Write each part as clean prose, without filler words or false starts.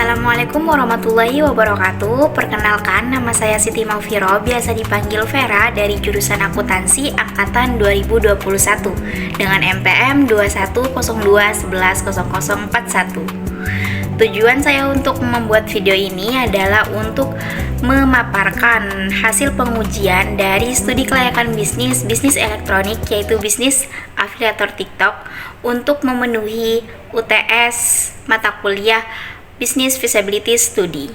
Assalamualaikum warahmatullahi wabarakatuh. Perkenalkan, nama saya Siti Maufiro, biasa dipanggil Vera, dari jurusan akuntansi angkatan 2021 dengan MPM 2102110041. Tujuan saya untuk membuat video ini adalah untuk memaparkan hasil pengujian dari studi kelayakan bisnis elektronik, yaitu bisnis afiliator TikTok, untuk memenuhi UTS mata kuliah Business Feasibility Study,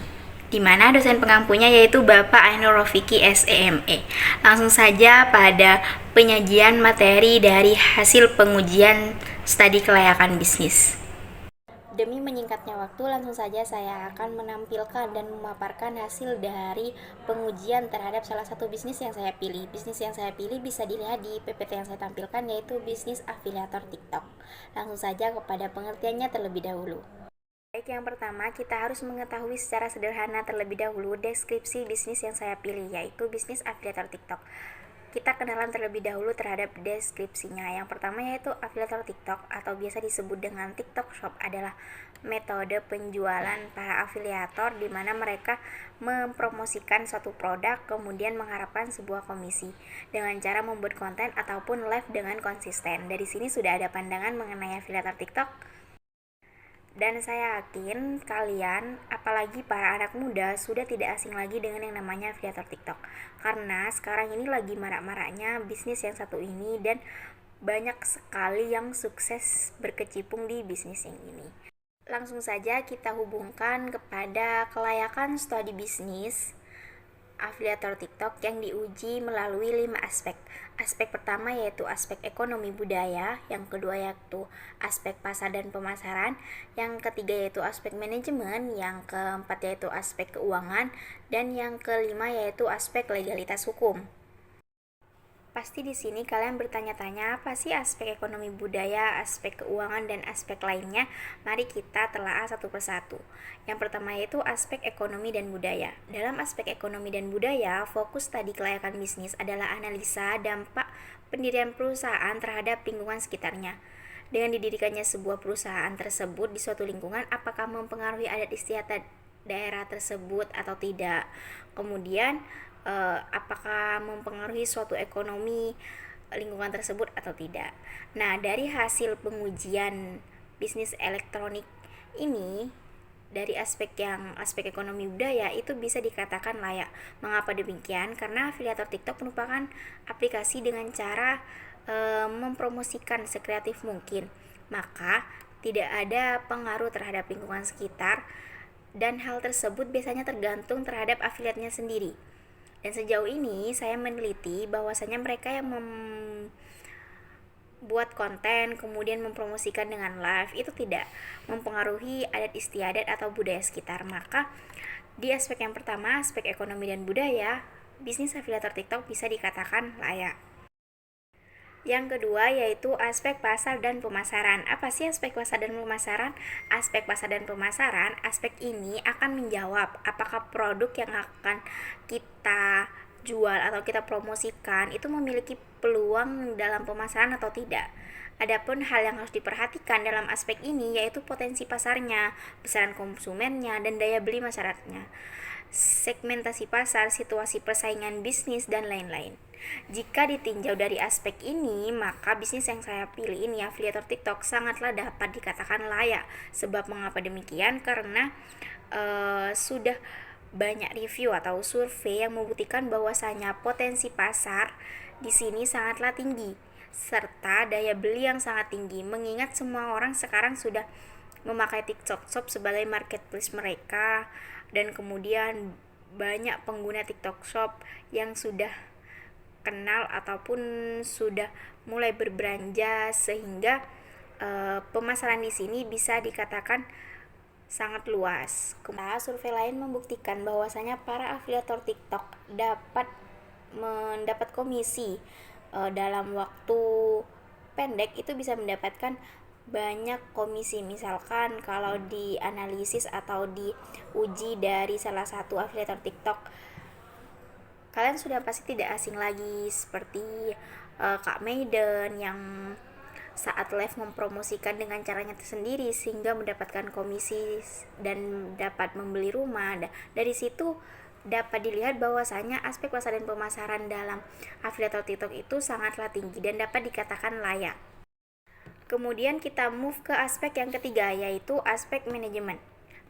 di mana dosen pengampunya yaitu Bapak Ainur Rofiki SEME. Langsung saja pada penyajian materi dari hasil pengujian studi kelayakan bisnis. Demi menyingkatnya waktu, langsung saja saya akan menampilkan dan memaparkan hasil dari pengujian terhadap salah satu bisnis yang saya pilih. Bisnis yang saya pilih bisa dilihat di PPT yang saya tampilkan, yaitu bisnis afiliator TikTok. Langsung saja kepada pengertiannya terlebih dahulu. Baik, yang pertama kita harus mengetahui secara sederhana terlebih dahulu deskripsi bisnis yang saya pilih, yaitu bisnis afiliator TikTok. Kita kenalan terlebih dahulu terhadap deskripsinya. Yang pertama yaitu afiliator TikTok atau biasa disebut dengan TikTok Shop adalah metode penjualan para afiliator di mana mereka mempromosikan suatu produk kemudian mengharapkan sebuah komisi dengan cara membuat konten ataupun live dengan konsisten. Dari sini sudah ada pandangan mengenai afiliator TikTok. Dan saya yakin kalian, apalagi para anak muda, sudah tidak asing lagi dengan yang namanya afiliator TikTok. Karena sekarang ini lagi marak-maraknya bisnis yang satu ini dan banyak sekali yang sukses berkecimpung di bisnis yang ini. Langsung saja kita hubungkan kepada kelayakan studi bisnis afiliator TikTok yang diuji melalui 5 aspek. Aspek pertama yaitu aspek ekonomi budaya, yang kedua yaitu aspek pasar dan pemasaran, yang ketiga yaitu aspek manajemen, yang keempat yaitu aspek keuangan, dan yang kelima yaitu aspek legalitas hukum. Pasti di sini kalian bertanya-tanya, apa sih aspek ekonomi budaya, aspek keuangan, dan aspek lainnya? Mari kita telaah satu persatu. Yang pertama yaitu aspek ekonomi dan budaya. Dalam aspek ekonomi dan budaya, fokus studi kelayakan bisnis adalah analisa dampak pendirian perusahaan terhadap lingkungan sekitarnya. Dengan didirikannya sebuah perusahaan tersebut di suatu lingkungan, apakah mempengaruhi adat istiadat daerah tersebut atau tidak? Kemudian apakah mempengaruhi suatu ekonomi lingkungan tersebut atau tidak. Nah, dari hasil pengujian bisnis elektronik ini, dari aspek ekonomi budaya itu bisa dikatakan layak. Mengapa demikian? Karena afiliator TikTok merupakan aplikasi dengan cara mempromosikan sekreatif mungkin, maka tidak ada pengaruh terhadap lingkungan sekitar, dan hal tersebut biasanya tergantung terhadap afiliatnya sendiri. Dan sejauh ini saya meneliti bahwasanya mereka yang membuat konten kemudian mempromosikan dengan live itu tidak mempengaruhi adat istiadat atau budaya sekitar. Maka di aspek yang pertama, aspek ekonomi dan budaya, bisnis afiliator TikTok bisa dikatakan layak. Yang kedua yaitu aspek pasar dan pemasaran. Apa sih aspek pasar dan pemasaran? Aspek pasar dan pemasaran, aspek ini akan menjawab apakah produk yang akan kita jual atau kita promosikan itu memiliki peluang dalam pemasaran atau tidak. Adapun hal yang harus diperhatikan dalam aspek ini yaitu potensi pasarnya, besaran konsumennya, dan daya beli masyarakatnya, segmentasi pasar, situasi persaingan bisnis, dan lain-lain. Jika ditinjau dari aspek ini, maka bisnis yang saya pilih ini, afiliator TikTok, sangatlah dapat dikatakan layak. Sebab mengapa demikian? Karena sudah banyak review atau survei yang membuktikan bahwasanya potensi pasar di sini sangatlah tinggi, serta daya beli yang sangat tinggi. Mengingat semua orang sekarang sudah memakai TikTok Shop sebagai marketplace mereka, dan kemudian banyak pengguna TikTok Shop yang sudah kenal ataupun sudah mulai berbelanja, sehingga pemasaran di sini bisa dikatakan sangat luas. Kemudian survei lain membuktikan bahwasanya para afiliator TikTok dapat mendapat komisi dalam waktu pendek, itu bisa mendapatkan banyak komisi. Misalkan kalau dianalisis atau diuji dari salah satu afiliator TikTok, kalian sudah pasti tidak asing lagi seperti Kak Maiden yang saat live mempromosikan dengan caranya tersendiri sehingga mendapatkan komisi dan dapat membeli rumah. Dari situ dapat dilihat bahwasanya aspek pasar dan pemasaran dalam afiliator TikTok itu sangatlah tinggi dan dapat dikatakan layak. Kemudian kita move ke aspek yang ketiga, yaitu aspek manajemen.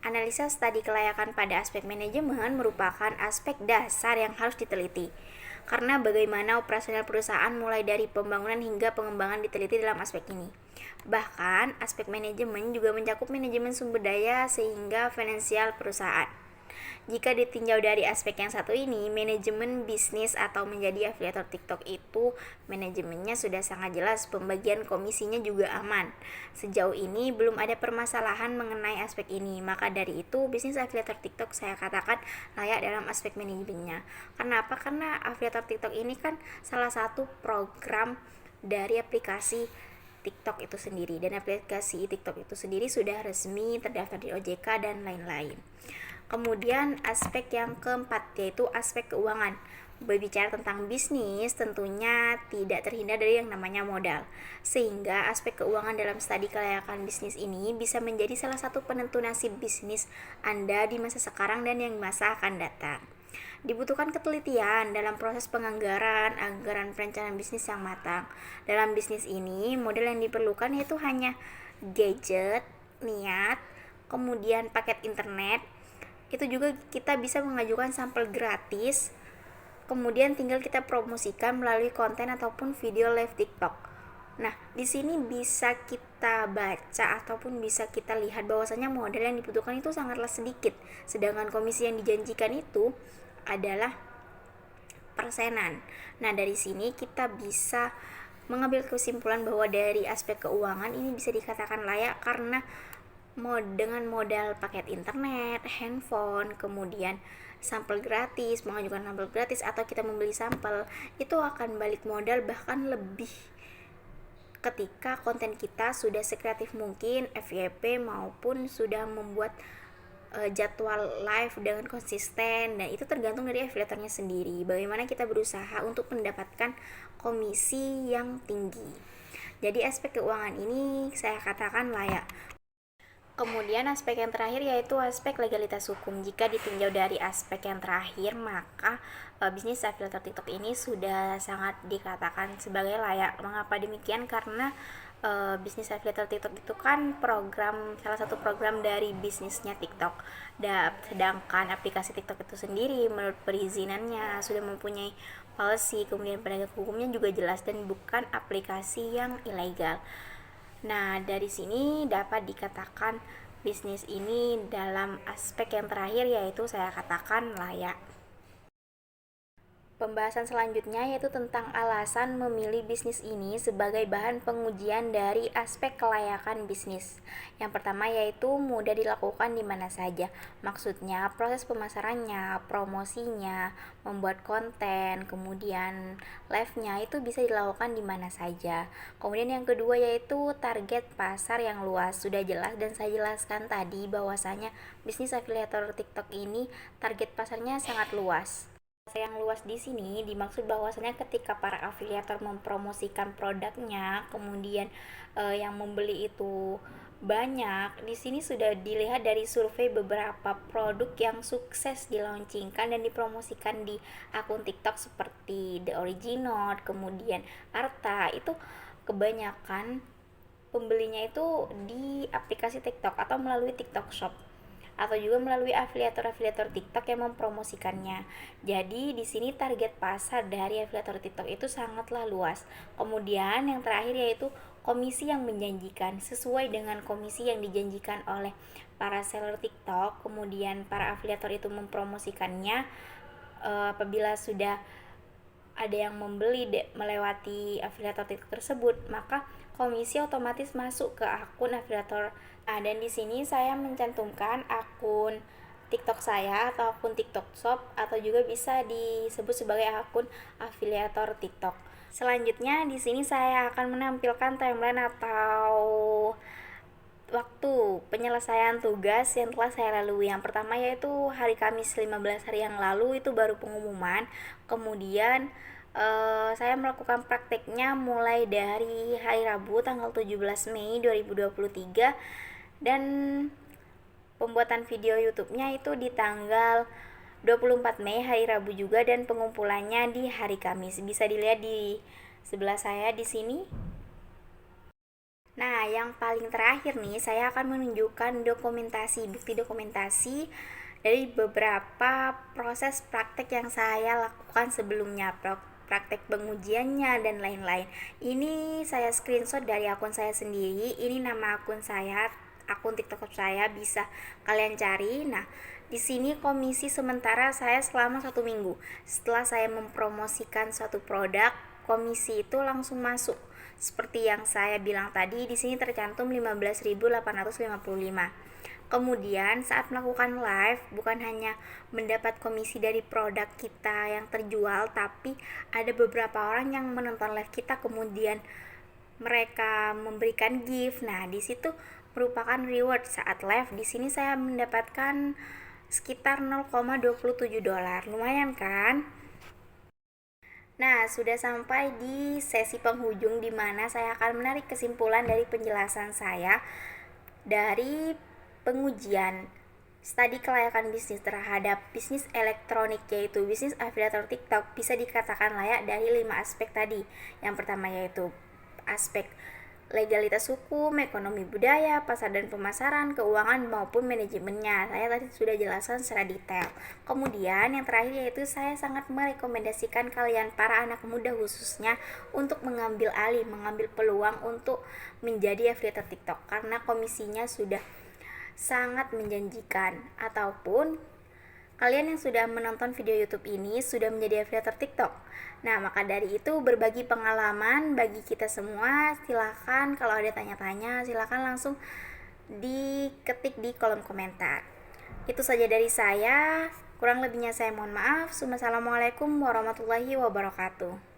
Analisa studi kelayakan pada aspek manajemen merupakan aspek dasar yang harus diteliti. Karena bagaimana operasional perusahaan mulai dari pembangunan hingga pengembangan diteliti dalam aspek ini. Bahkan, aspek manajemen juga mencakup manajemen sumber daya sehingga finansial perusahaan. Jika ditinjau dari aspek yang satu ini, manajemen bisnis atau menjadi afiliator TikTok itu manajemennya sudah sangat jelas, pembagian komisinya juga aman. Sejauh ini belum ada permasalahan mengenai aspek ini, maka dari itu bisnis afiliator TikTok saya katakan layak dalam aspek manajemennya. Kenapa? Karena afiliator TikTok ini kan salah satu program dari aplikasi TikTok itu sendiri, dan aplikasi TikTok itu sendiri sudah resmi terdaftar di OJK dan lain-lain. Kemudian aspek yang keempat, yaitu aspek keuangan. Berbicara tentang bisnis tentunya tidak terhindar dari yang namanya modal, sehingga aspek keuangan dalam studi kelayakan bisnis ini bisa menjadi salah satu penentu nasib bisnis Anda di masa sekarang dan yang masa akan datang. Dibutuhkan ketelitian dalam proses penganggaran, anggaran perencanaan bisnis yang matang. Dalam bisnis ini, modal yang diperlukan yaitu hanya gadget, niat, kemudian paket internet. Itu juga kita bisa mengajukan sampel gratis, kemudian tinggal kita promosikan melalui konten ataupun video live TikTok. Nah, di sini bisa kita baca ataupun bisa kita lihat bahwasanya modal yang dibutuhkan itu sangatlah sedikit, sedangkan komisi yang dijanjikan itu adalah persenan. Nah, dari sini kita bisa mengambil kesimpulan bahwa dari aspek keuangan ini bisa dikatakan layak karena dengan modal paket internet, handphone, kemudian sampel gratis, mengajukan sampel gratis atau kita membeli sampel, itu akan balik modal bahkan lebih ketika konten kita sudah sekreatif mungkin FYP maupun sudah membuat jadwal live dengan konsisten, dan itu tergantung dari afiliatornya sendiri bagaimana kita berusaha untuk mendapatkan komisi yang tinggi. Jadi aspek keuangan ini saya katakan layak. Kemudian aspek yang terakhir yaitu aspek legalitas hukum. Jika ditinjau dari aspek yang terakhir, maka bisnis afiliator TikTok ini sudah sangat dikatakan sebagai layak. Mengapa demikian? Karena bisnis afiliator TikTok itu kan salah satu program dari bisnisnya TikTok. Sedangkan aplikasi TikTok itu sendiri menurut perizinannya sudah mempunyai policy, kemudian penegak hukumnya juga jelas dan bukan aplikasi yang ilegal. Nah, dari sini dapat dikatakan bisnis ini dalam aspek yang terakhir yaitu saya katakan layak. Pembahasan selanjutnya yaitu tentang alasan memilih bisnis ini sebagai bahan pengujian dari aspek kelayakan bisnis. Yang pertama yaitu mudah dilakukan di mana saja. Maksudnya proses pemasarannya, promosinya, membuat konten, kemudian live-nya itu bisa dilakukan di mana saja. Kemudian yang kedua yaitu target pasar yang luas. Sudah jelas dan saya jelaskan tadi bahwasanya bisnis afiliator TikTok ini target pasarnya sangat luas. Yang luas di sini dimaksud bahwasanya ketika para afiliator mempromosikan produknya, kemudian yang membeli itu banyak. Di sini sudah dilihat dari survei beberapa produk yang sukses dilaunchingkan dan dipromosikan di akun TikTok seperti The Original, kemudian Arta, itu kebanyakan pembelinya itu di aplikasi TikTok atau melalui TikTok Shop, atau juga melalui afiliator-afiliator TikTok yang mempromosikannya. Jadi di sini target pasar dari afiliator TikTok itu sangatlah luas. Kemudian yang terakhir yaitu komisi yang menjanjikan, sesuai dengan komisi yang dijanjikan oleh para seller TikTok. Kemudian para afiliator itu mempromosikannya. Apabila sudah ada yang membeli melewati afiliator TikTok tersebut, maka komisi otomatis masuk ke akun afiliator. Nah, dan di sini saya mencantumkan akun TikTok saya atau akun TikTok Shop, atau juga bisa disebut sebagai akun afiliator TikTok. Selanjutnya di sini saya akan menampilkan timeline atau waktu penyelesaian tugas yang telah saya lalui. Yang pertama yaitu hari Kamis 15 hari yang lalu itu baru pengumuman. Kemudian Saya melakukan prakteknya mulai dari hari Rabu tanggal 17 Mei 2023 dan pembuatan video YouTube-nya itu di tanggal 24 Mei hari Rabu juga, dan pengumpulannya di hari Kamis. Bisa dilihat di sebelah saya di sini. Nah, yang paling terakhir nih, saya akan menunjukkan bukti dokumentasi dari beberapa proses praktek yang saya lakukan sebelumnya, praktek pengujiannya dan lain-lain. Ini saya screenshot dari akun saya sendiri. Ini nama akun saya, akun TikTok saya, bisa kalian cari. Nah, di sini komisi sementara saya selama 1 minggu. Setelah saya mempromosikan suatu produk, komisi itu langsung masuk. Seperti yang saya bilang tadi, di sini tercantum 15.855. Kemudian saat melakukan live, bukan hanya mendapat komisi dari produk kita yang terjual, tapi ada beberapa orang yang menonton live kita kemudian mereka memberikan gift. Nah, di situ merupakan reward saat live. Di sini saya mendapatkan sekitar 0,27 dolar. Lumayan kan? Nah, sudah sampai di sesi penghujung di mana saya akan menarik kesimpulan dari penjelasan saya dari pengujian studi kelayakan bisnis terhadap bisnis elektronik, yaitu bisnis afiliator TikTok. Bisa dikatakan layak dari 5 aspek tadi. Yang pertama yaitu aspek legalitas hukum, ekonomi budaya, pasar dan pemasaran, keuangan maupun manajemennya. Saya tadi sudah jelaskan secara detail. Kemudian yang terakhir yaitu saya sangat merekomendasikan kalian para anak muda khususnya untuk mengambil peluang untuk menjadi affiliate TikTok karena komisinya sudah sangat menjanjikan. Ataupun kalian yang sudah menonton video YouTube ini sudah menjadi affiliate TikTok. Nah, maka dari itu berbagi pengalaman bagi kita semua. Silahkan kalau ada tanya-tanya, silahkan langsung diketik di kolom komentar. Itu saja dari saya. Kurang lebihnya saya mohon maaf. Wassalamualaikum warahmatullahi wabarakatuh.